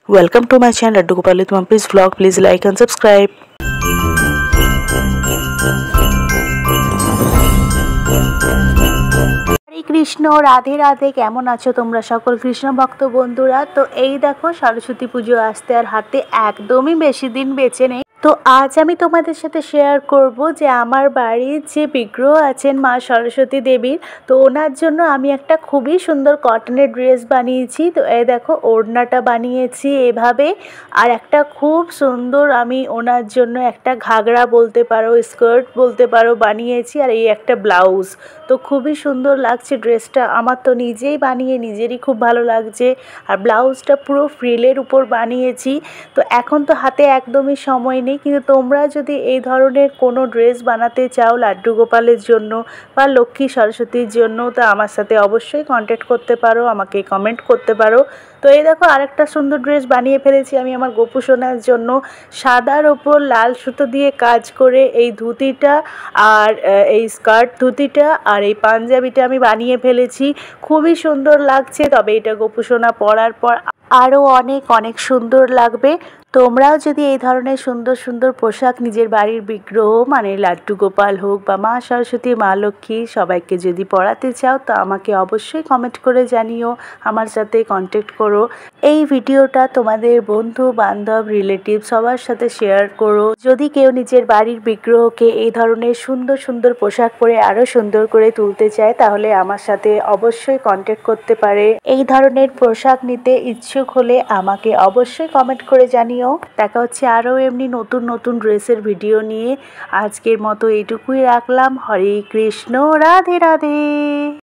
Welcome to my channel Laddu Gopal with Mumpy's vlog. Please like and subscribe. হরে কৃষ্ণ, রাধে রাধে। কেমন আছো তোমরা সকল কৃষ্ণ ভক্ত বন্ধুরা? তো এই দেখো, সরস্বতী পুজো আসতে আর হাতে একদমই বেশি দিন বেঁচে নেই। তো আজ আমি তোমাদের সাথে শেয়ার করব যে আমার বাড়ির যে বিগ্রহ আছেন মা সরস্বতী দেবীর, তো ওনার জন্য আমি একটা খুবই সুন্দর কটনের ড্রেস বানিয়েছি। তো এই দেখো, ওড়নাটা বানিয়েছি এভাবে, আর একটা খুব সুন্দর আমি ওনার জন্য একটা ঘাগরা বলতে পারো, স্কার্ট বলতে পারো বানিয়েছি, আর এই একটা ব্লাউজ। তো খুবই সুন্দর লাগছে ড্রেসটা, আমার তো নিজেই বানিয়ে নিজেরই খুব ভালো লাগছে। আর ব্লাউজটা পুরো ফ্রিলের উপর বানিয়েছি। তো এখন তো হাতে একদমই সময় নেই, কিন্তু তোমরা যদি এই ধরনের কোনো ড্রেস বানাতে চাও লাড্ডু গোপালের জন্য বা লক্ষ্মী সরস্বতীর জন্য, তো আমার সাথে অবশ্যই কন্ট্যাক্ট করতে পারো, আমাকে কমেন্ট করতে পারো। তো এই দেখো, আরেকটা সুন্দর ড্রেস বানিয়ে ফেলেছি আমি আমার গোপু সোনার জন্য। সাদার ওপর লাল সুতো দিয়ে কাজ করে এই ধুতিটা আর এই স্কার্ট ধুতিটা আর এই পাঞ্জাবিটা আমি বানিয়ে ফেলেছি। খুবই সুন্দর লাগছে, তবে এটা গোপু সোনা পরার পর আরও অনেক অনেক সুন্দর লাগবে। তোমরাও যদি এই ধরনের সুন্দর সুন্দর পোশাক নিজের বাড়ির বিগ্রহ মানে লাড্ডু গোপাল হোক বা মা সরস্বতী, মা লক্ষ্মী সবাইকে যদি পড়াতে চাও, তো আমাকে অবশ্যই কমেন্ট করে জানিও, আমার সাথে কন্ট্যাক্ট করো। এই ভিডিওটা তোমাদের বন্ধু বান্ধব রিলেটিভ সবার সাথে শেয়ার করো। যদি কেউ নিজের বাড়ির বিগ্রহকে এই ধরনের সুন্দর সুন্দর পোশাক পরে আরও সুন্দর করে তুলতে চায়, তাহলে আমার সাথে অবশ্যই কন্ট্যাক্ট করতে পারে। এই ধরনের পোশাক নিতে ইচ্ছুক হলে আমাকে অবশ্যই কমেন্ট করে জানিও। দেখা হচ্ছে আরও এমনি নতুন নতুন ড্রেসের ভিডিও নিয়ে। আজকের মতো এটুকুই রাখলাম। হরে কৃষ্ণ, রাধে রাধে।